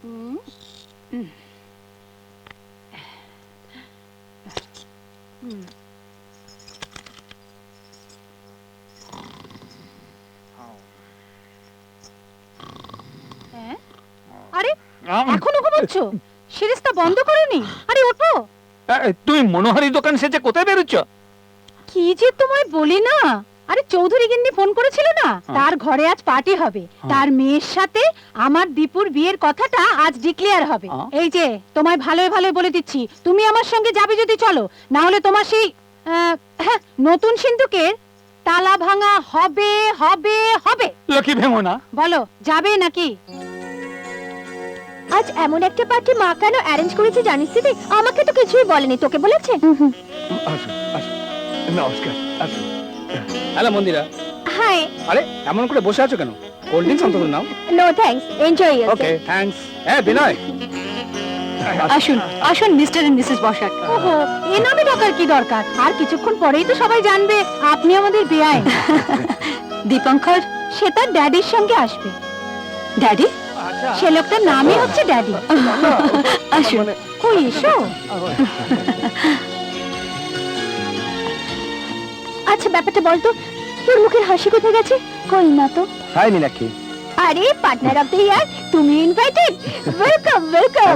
আরে এখনো ঘুমাচ্ছ? সিরিজটা বন্ধ করোনি? আরে ওঠো। তুমি মনোহারি দোকান সেজে কোথায় বেরোচ্ছ? কি যে তোমায় বলি না। আরে চৌধুরী গিন্নি ফোন করেছিল না, তার ঘরে আজ পার্টি হবে। তার মেয়ের সাথে আমার দীপুর বিয়ের কথাটা আজ ডিক্লেয়ার হবে। এই যে তোমায় ভালোই ভালোই বলে দিচ্ছি, তুমি আমার সঙ্গে যাবে যদি চলো, না হলে তোমার সেই নতুন সিন্ধুকের তালা ভাঙা হবে হবে হবে। লক্ষ্মী ভেঙো না। বলো যাবে নাকি? আজ এমন একটা পার্টি মা কেন অ্যারেঞ্জ করেছে জানিস দিদি? আমাকে তো কিছুই বলেনি, তোকে বলেছে? আসো আসো, নমস্কার, আসো। হ্যালো মন্দিরা। হাই। আরে এমন করে বসে আছো কেন? কোল্ড ড্রিঙ্কস অন্তত নাও। No thanks, enjoy yourself. Okay thanks. হ্যাঁ বিনয়, আসুন আসুন মিস্টার এন্ড মিসেস বসাক। ওহো, এ নামে ডাকার কি দরকার? আর কিছুক্ষণ পরেই তো সবাই জানবে আপনি আমাদের বেয়াই। দীপঙ্কর সে তার ড্যাডির সঙ্গে আসবে। ড্যাডি? সে লোকটার নামই হচ্ছে ড্যাডি। আসুন, কই এসো। আচ্ছা ব্যাপারটা বলতো, তোর মুখের হাসি কোথায় গেছে? কই না তো। হাই মীনাক্ষী। আরে পার্টনার অফ দ্য ইয়ার, তুমি ইনভাইটেড। Welcome welcome.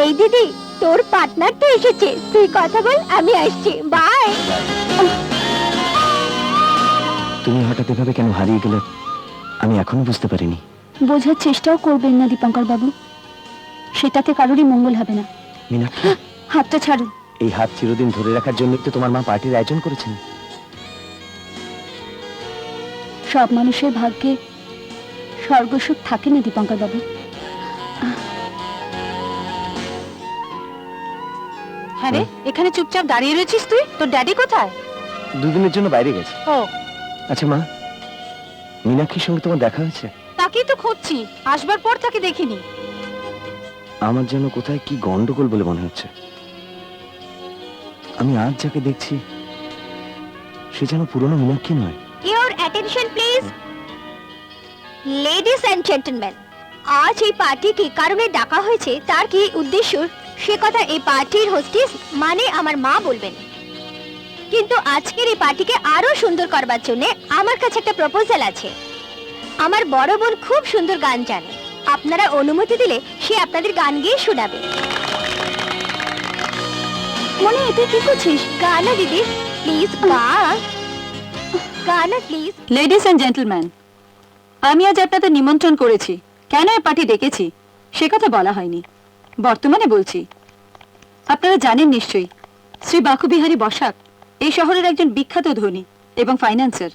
এই দিদি, তোর পার্টনার তো এসেছে, তুই কথা বল, আমি আসছি। বাই। তুমি হঠাৎ এভাবে কেন হারিয়ে গেলে আমি এখনো বুঝতে পারিনি। বোঝার চেষ্টাও করবেন না দীপঙ্কর বাবু, সেটাতে কারোরই মঙ্গল হবে না। মীনাক্ষী, হাতটা ছাড়ুন। এই হাত চিরদিন ধরে রাখার জন্য তো তোমার মা পার্টির আয়োজন করেছেন। সব মানুষের ভাগ্যে স্বর্গসুখ থাকে না দীপঙ্কর বাবু। হ্যাঁ রে, এখানে চুপচাপ দাঁড়িয়ে রয়েছিস তুই? তোর ড্যাডি কোথায়? দুদিনের জন্য বাইরে গেছে। ও আচ্ছা মা, মীনাক্ষীর সঙ্গে তোমার দেখা হয়েছে? তাকেই তো খুঁজছি, আসবার পর তাকে দেখিনি। আমার যেন কোথায় কি গন্ডগোল বলে মনে হচ্ছে। আমি আজ যাকে দেখছি সে যেন পুরনো মীনাক্ষী নয়। Your attention please. Ladies and gentlemen, আজ এই পার্টি কি কারণে ডাকা হয়েছে, তার কি উদ্দেশ্য, সে কথা এই পার্টির হোস্টেস মানে আমার মা বলবেন। কিন্তু আজকের এই পার্টিকে আরো সুন্দর করবার জন্য আমার কাছে একটা প্রপোজাল আছে। আমার বড় বোন খুব সুন্দর গান জানে, আপনারা অনুমতি দিলে সে আপনাদের গান গেয়ে শোনাবে। মনে এতে কি করছিস? গানা দিদি প্লিজ, গানা প্লিজ। লেডিস এন্ড জেন্টলম্যান, আমি আজ আপনাদের নিমন্ত্রণ করেছি, কেন এই পার্টি ডেকেছি সে কথা বলা হয়নি, বর্তমানে বলছি। আপনারা জানেন নিশ্চয়ই, শ্রী বাকুবিহারী বসাক এই শহরের একজন বিখ্যাত ধনী এবং ফাইন্যান্সার।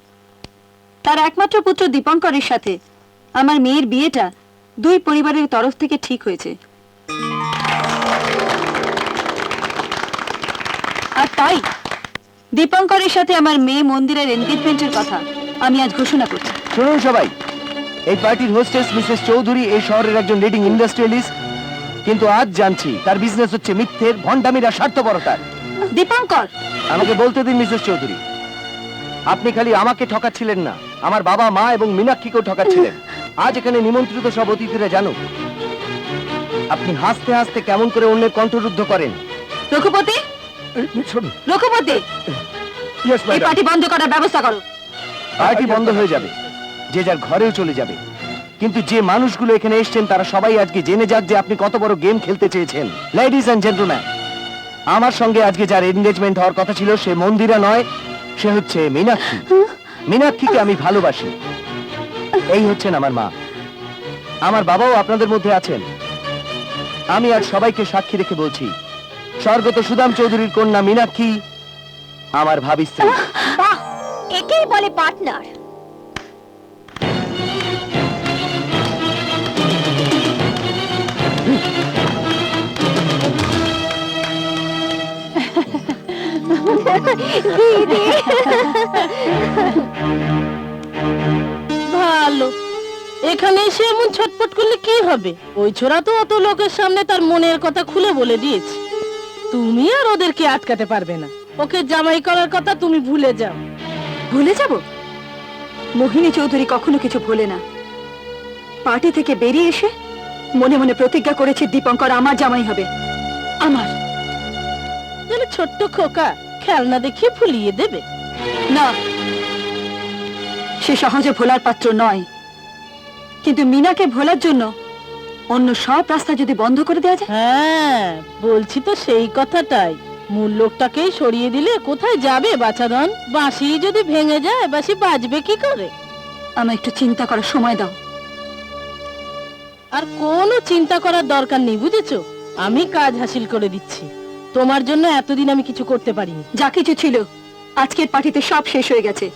তার একমাত্র পুত্র দীপঙ্করের সাথে আমার মেয়ের বিয়েটা দুই পরিবারের তরফ থেকে ঠিক হয়েছে। আর তাই দীপঙ্করের সাথে আমার মেয়ে মন্দিরের এনগেজমেন্টের কথা আমি আজ ঘোষণা করছি। শুনুন সবাই, এই পার্টির হোস্টেস মিসেস চৌধুরী এই শহরের একজন লিডিং ইন্ডাস্ট্রিয়ালিস্ট, কিন্তু আজ জানছি তার বিজনেস হচ্ছে মিথ্যের, ভণ্ডামির আর স্বার্থপরতার। দীপঙ্কর, আমাকে বলতে দিন মিসেস চৌধুরী, আপনি খালি আমাকে ঠকাচ্ছিলেন না, আমার বাবা মা এবং মীনাক্ষীকেও ঠকাচ্ছিলেন। আজ এখানে নিমন্ত্রিত সব অতিথিরা জানুক আপনি হাসতে হাসতে কেমন করে অন্যের কণ্ঠরুদ্ধ করেন। রঘুপতি, রঘুপতি, এই পার্টি বন্ধ করার ব্যবস্থা করো। পার্টি বন্ধ হয়ে যাবে, যে যার ঘরেও চলে যাবে, কিন্তু যে মানুষগুলো এখানে এসেছেন তারা সবাই আজকে জেনে যাক যে আপনি কত বড় গেম খেলতে চেয়েছেন। লেডিজ এন্ড জেন্টলম্যান, আমার সঙ্গে আজকে যার এনগেজমেন্ট হওয়ার কথা ছিল সে মন্দিরা নয়, সে হচ্ছে মীনাক্ষী। মীনাক্ষীকে আমি ভালোবাসি। এই হচ্ছেন আমার মা। আমার বাবাও আপনাদের মধ্যে আছেন। আমি আজ সবাইকে সাক্ষী রেখে বলছি, স্বর্গত সুদাম চৌধুরীর কন্যা মীনাক্ষী আমার ভাবী স্ত্রী। বাহ, একেই বলে পার্টনার। দিদি ভালো, এখানে এসে এমন ছটপট করলে কি হবে? ওই ছোড়া তো অত লোকের সামনে তার মনের কথা খুলে বলে দিয়েছে। তুমি আর ওদেরকে আটকাতে পারবে না। ওকে জামাই করার কথা তুমি ভুলে যাও। ভুলে যাব? মোহিনী চৌধুরী কখনো কিছু ভুলে না। পার্টি থেকে বেরিয়ে এসে মনে মনে প্রতিজ্ঞা করেছি দীপঙ্কর আমার জামাই হবে, আমার। যেন ছোট্ট খোকা খেলনা দেখিয়ে ভুলিয়ে দেবে। না, সে সহজে ভোলার পাত্র নয়, কিন্তু মিনাকে ভোলার জন্য অন্য সব রাস্তা যদি বন্ধ করে দেওয়া যায়। হ্যাঁ, বলছি তো সেই কথাটাই। মূল লোকটাকেই সরিয়ে দিলে কোথায় যাবে বাছাধন? বাঁশি যদি ভেঙে যায়, বাঁশি বাজবে কি করে? আমার একটু চিন্তা করার সময় দাও। আর কোনো চিন্তা করার দরকার নেই, বুঝেছো? আমি কাজ হাসিল করে দিচ্ছি। তোমার জন্য এতদিন আমি কিছু করতে পারিনি। যা কিছু ছিল আজকের পার্টিতে সব শেষ হয়ে গেছে।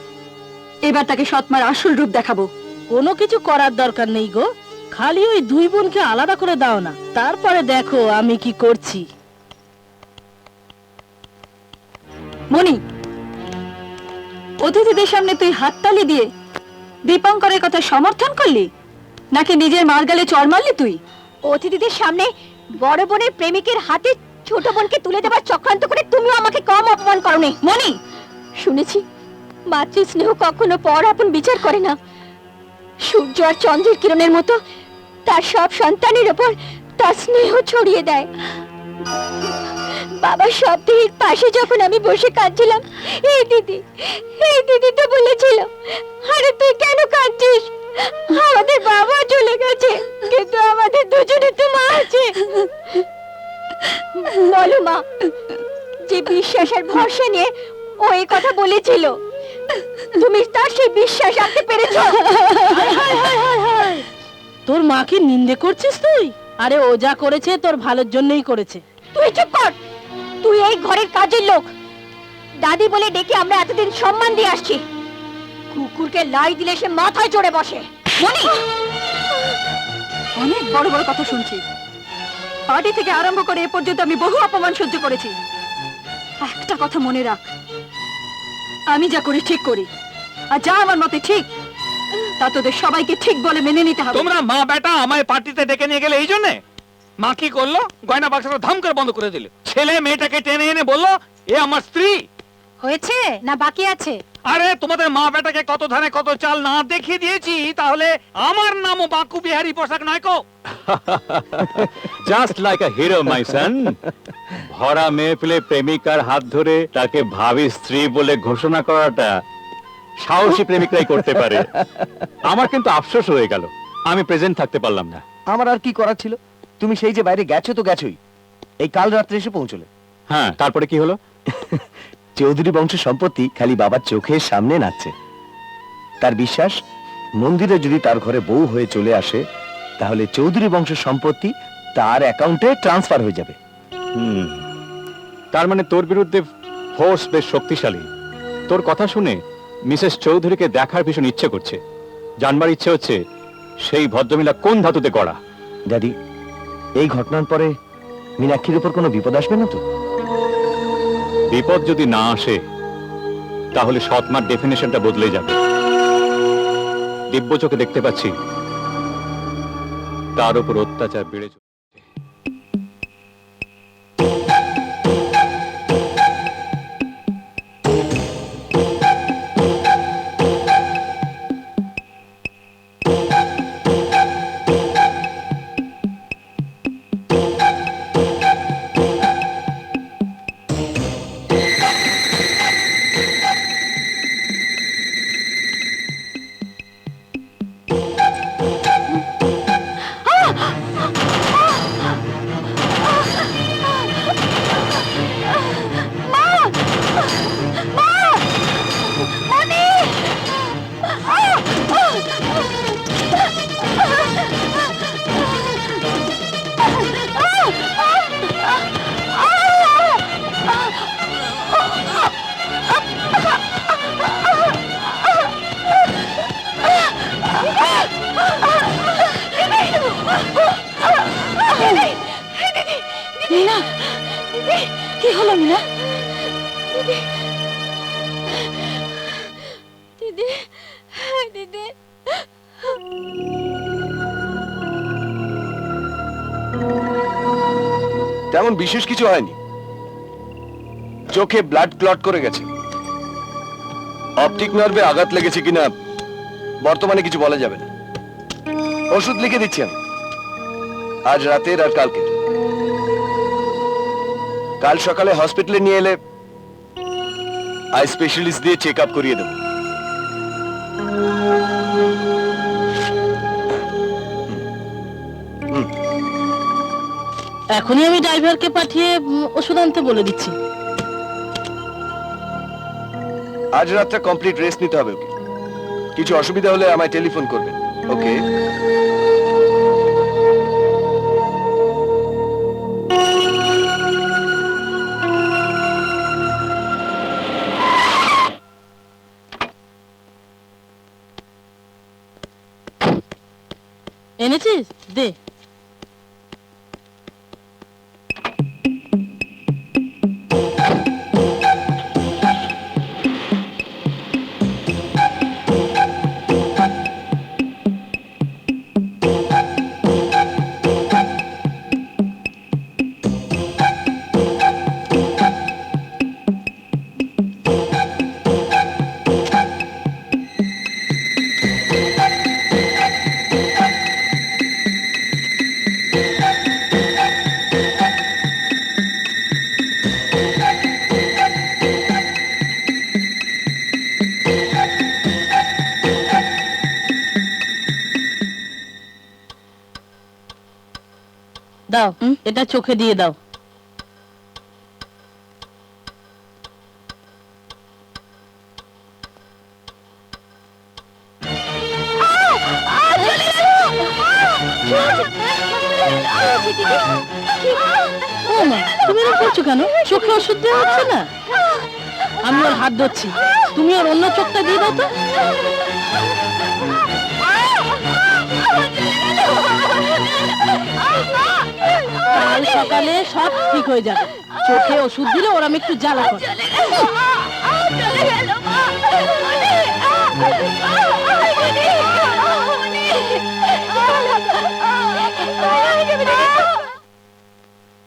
এবার তাকে সৎমার আসল রূপ দেখাবো। কোনো কিছু করার দরকার নেই গো, খালি ওই দুই বোনকে আলাদা করে দাও না, তারপরে দেখো আমি কি করছি। মনি, অতিথিদের সামনে তুই হাততালি দিয়ে দীপঙ্করের কথা সমর্থন করলি, নাকি নিজের মারগালে চড় মারলি তুই? অতিথিদের সামনে বড় বোনের প্রেমিকের হাতে ছোট বোনকে তুলে দেবার চক্রান্ত করে তুমিও আমাকে কম অপমান করোনি। মনি, শুনেছি মাতৃ স্নেহ কখনো পর আপন বিচার করে না। সূর্য আর চন্দ্রের কিরণের মতো তার সব সন্তানের ওপর তার স্নেহ ছড়িয়ে দেয়। বাবার শব্দের পাশে যখন আমি বসে কাঁদছিলাম, এই দিদি তো বলেছিল, আরে তুই কেন কাঁদছিস? আমাদের বাবা চলে গেছে, কিন্তু আমাদের দুজনে তো মা আছে। বলো মা, যে বিশ্বাস আর ভরসা নিয়ে ও এই কথা বলেছিল, তুমি তার সেই বিশ্বাস রাখতে পেরেছো? তোর মাকে নিন্দে করছিস তুই? আরে ও যা করেছে তোর ভালোর জন্যই করেছে। তুই চুপ কর, তুই এই ঘরের কাজের লোক। দাদি বলে ডেকে আমরা এতদিন সম্মান দিয়ে আসছি, কুকুরকে লাই দিলে সে মাথায় চড়ে বসে। মনি, অনেক বড় বড় কথা শুনছি। পার্টি থেকে আরম্ভ করে এ পর্যন্ত আমি বহু অপমান সহ্য করেছি। একটা কথা মনে রাখ, আমি যা করি ঠিক করি, আর যা আমার মতে ঠিক তা তোদের সবাইকে ঠিক বলে মেনে নিতে হবে। তোমরা মা বেটা আমায় পার্টিতে ডেকে নিয়ে গেলে এই জন্যে? মা কি করলো? গয়না বাক্সটা ধাম করে বন্ধ করে দিল। ছেলে মেয়েটাকে টেনে এনে বললো এ আমার স্ত্রী। হয়েছে না বাকি আছে? আরে তোমাদের মা বেটাকে কত ধানে কত চাল না দেখিয়ে দিয়েছি, তাহলে আমার নামও বাকু বিহারী পোশাক নয় কো? জাস্ট লাইক আ হিরো মাই সন। ভরা মেয়ে পেলে প্রেমিকার হাত ধরে তাকে ভাবি স্ত্রী বলে ঘোষণা করাটা সাহসী প্রেমিকরাই করতে পারে। আমার কিন্তু আফসোস হয়ে গেল, আমি প্রেজেন্ট থাকতে পারলাম না। আমার আর কি করার ছিল? তুমি সেই যে বাইরে গেছো তো গেছোই, এই কাল রাত্রে এসে পৌঁছলে। হ্যাঁ, তারপরে কি হলো? চৌধুরী বংশের সম্পত্তি খালি বাবার চোখের সামনে নাচছে। তার বিশ্বাস, মন্দিরে যদি তার ঘরে বউ হয়ে চলে আসে, তাহলে চৌধুরী বংশের সম্পত্তি তার অ্যাকাউন্টে ট্রান্সফার হয়ে যাবে। তার মানে তোর বিরুদ্ধে ফোর্স বেশ শক্তিশালী। তোর কথা শুনে মিসেস চৌধুরীকে দেখার ভীষণ ইচ্ছে করছে, জানবার ইচ্ছে হচ্ছে সেই ভদ্রমহিলা কোন ধাতুতে গড়া। ড্যাডি, এই ঘটনার পরে মীনাক্ষীর উপর কোনো বিপদ আসবে না তো? বিপদ যদি না আসে তাহলে সৎমার ডেফিনেশনটা বদলে যাবে। দিব্য চোখে দেখতে পাচ্ছি তার উপর অত্যাচার বেড়ে চলেছে। মিনা, কি হলো মিনা? দিদি, দিদি, তেমন বিশেষ কিছু হয়নি, চোখে ব্লাড ক্লট করে গেছে। অপটিক নার্ভে আঘাত লেগেছে কিনা বর্তমানে কিছু বলা যাবে না। ওষুধ লিখে দিচ্ছি আমি। আজ রাতের আর কালকে। কাল সকালে হসপিটালে নিয়ে এলে আই স্পেশালিস্ট দিয়ে চেক আপ করিয়ে দেবো। এখনই আমি ড্রাইভারকে পাঠিয়ে ওষুধ আনতে বলে দিচ্ছি। আজ রাতটা কমপ্লিট রেস্ট নিতে হবে ওকে। কিছু অসুবিধা হলে আমায় টেলিফোন করবেন, ওকে? এনেছিস? দে। দাও, এটা চোখে দিয়ে দাও। ও মা, তুমি এরকম করছো কেন? চোখে ওষুধ দেওয়া হচ্ছে না? আমি ওর হাত ধরছি, তুমি ওর অন্য চোখটা দিয়ে দাও তো। কাল সকালে সব ঠিক হয়ে যাবে। চোখে ওষুধ দিলে ওর আমি একটু জ্বালা করে।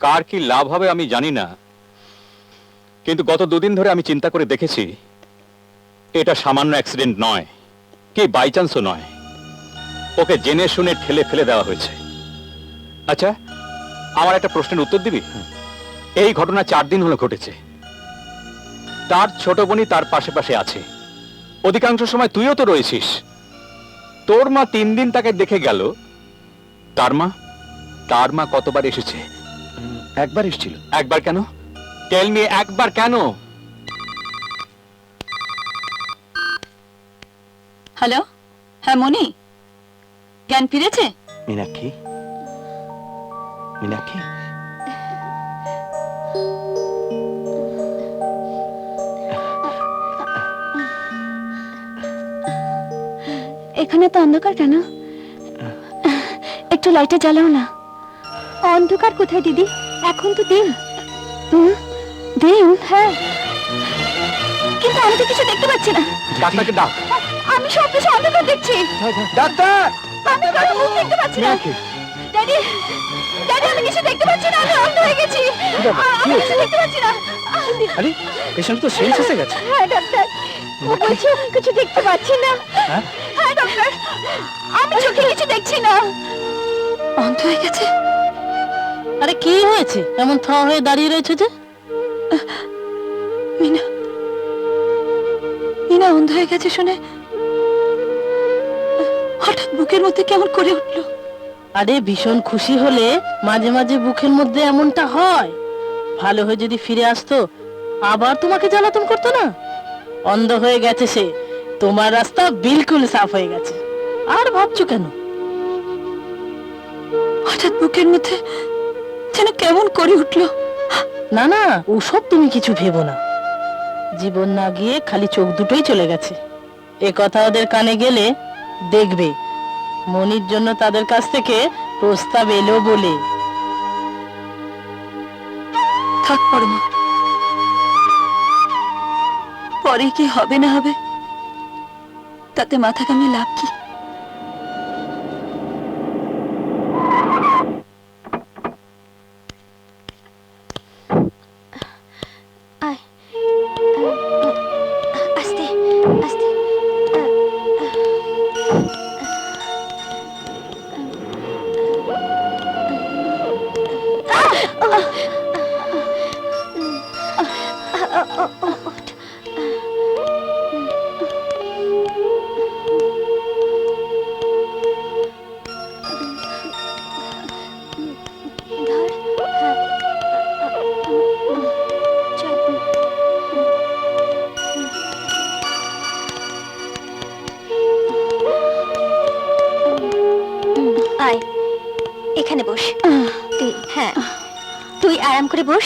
কার কি লাভ হবে আমি জানি না, কিন্তু গত দুদিন ধরে আমি চিন্তা করে দেখেছি এটা সামান্য অ্যাক্সিডেন্ট নয়, কি বাই চান্সও নয়। ওকে জেনে শুনে ঠেলে ফেলে দেওয়া হয়েছে। আচ্ছা, আমার একটা প্রশ্নের উত্তর দিবি? এই ঘটনা 4 দিন হলো ঘটেছে। তার ছোট বোনই তার পাশে পাশে আছে, অধিকাংশ সময় তুইও তো রয়েছিস। তোর মা 3 দিন তাকে দেখে গেল। তার মা কতবার এসেছে? একবার এসেছিল। একবার কেন? টেল মি, একবার কেন? হ্যালো, হ্যাঁ মনি, জ্ঞান ফিরেছে? মীনাক্ষী, মীনাক্ষী, এখানে তো অন্ধকার কেন? একটু লাইটটা জ্বালাও না। অন্ধকার কোথায় দিদি? এখন তো দিন। দিন? হ্যাঁ, কিন্তু আমি তো কিছু দেখতে পাচ্ছি না। ডাক্তারকে ডাক। আমি সব কিছু অন্ধকার দেখছি। ডাক্তার! আমি কারো মুখ দেখতে পাচ্ছি না। ড্যাডি, ড্যাডি, আমি কিছু দেখতে পাচ্ছি না। আমি অন্ধ হয়ে গেছি। আমি কিছু দেখতে পাচ্ছি না। আরে, পেশেন্ট তো সেন্স এসে গেছে। হ্যাঁ ডাক্তার, ও বলছে আমি কিছু দেখতে পাচ্ছি না। হ্যাঁ? হ্যাঁ ডক্টর, আমি চোখে কিছু দেখছি না। অন্ধ হয়ে গেছে? আরে কি হয়েছে? এমন থ হয়ে দাঁড়িয়ে রয়েছে যে? মিনা, মিনা অন্ধ হয়ে গেছে শুনে হঠাৎ বুকের মধ্যে কেমন করে উঠলো। আরে ভীষণ খুশি হলে মাঝে মাঝে বুকের মধ্যে এমনটা হয়। ভালো হয়ে যদি ফিরে আসতো আবার তোমাকে জ্বালাতন করতো না। অন্ধ হয়ে গেছে সে, তোমার রাস্তা বিলকুল সাফ হয়ে গেছে। আর ভাবছো কেন? হঠাৎ বুকের মধ্যে যেন কেমন করে উঠলো। না না, ওসব তুমি কিছু ভেবো না। জীবন না গিয়ে খালি চোখ দুটোই চলে গেছে। এ কথা ওদের কানে গেলে দেখবে মনির জন্য তাদের কাছ থেকে প্রস্তাব এলো বলে। থাক পরমা, পরে কি হবে না হবে তাতে মাথা কামিয়ে লাভ কি? আস্তে আস্তে। আয় এখানে বস। হ্যাঁ তুই আরাম করে বস।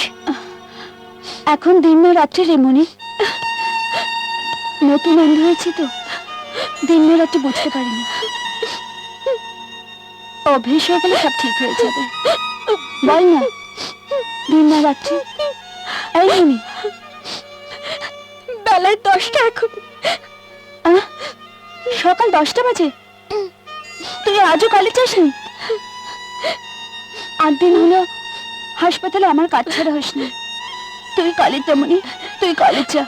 এখন দিন না রাত্রে রে মনি, নতুন অন্ধ হয়েছে তো দিন না রাত্রে বুঝতে পারিনি। অভ্যেস হয়ে গেলে সব ঠিক হয়ে যাবে। বল না দিন না রাত্রে। এই মনি, বেলায় 10টা এখন। সকাল 10টা বাজে? তুই আজও কলেজ যাসনি? 8 দিন হলো হাসপাতালে আমার কাজ ছাড়া হসনি। তুই কলেজ যা মনি, তুই কলেজ যা।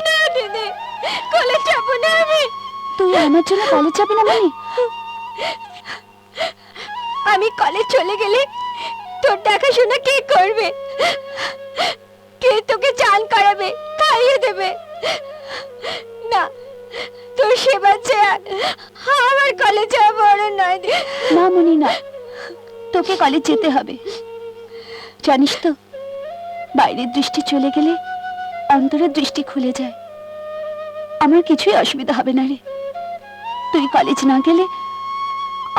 না দিদি, কলেজ যাবো না আমি। তুই আমার জন্য কলেজ যাবি না মনি? আমি কলেজ চলে গেলে তোর দেখাশোনা কে করবে? কে তোকে চান করাবে, খাইয়ে দেবে? না, তোর সেবা চেয়ে আমার কলেজ যাওয়া বড় নয়। না মনি না, তোকে কলেজ যেতে হবে। জানিস তো বাইরের দৃষ্টি চলে গেলে অন্তরের দৃষ্টি খুলে যায়। আমার কিছুই অসুবিধা হবে না রে। তুই কলেজ না গেলে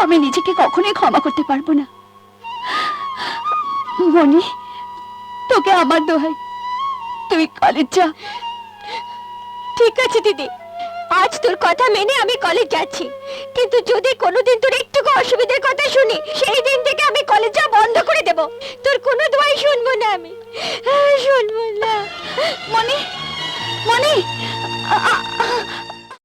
আমি নিজেকে কখনোই ক্ষমা করতে পারবো না। মনি, তোকে আমার দোহাই, তুই কলেজ যা। ঠিক আছে দিদি, আজ তোর কথা মেনে আমি কলেজ যাচ্ছি। কিন্তু যদি কোনোদিন তোর একটুকু অসুবিধার কথা শুনি, সেই দিন থেকে আমি কলেজ যাওয়া বন্ধ করে দেব। তোর কোনো দোয়াই শুনবো না আমি, শুনবো না। মনি, মনি,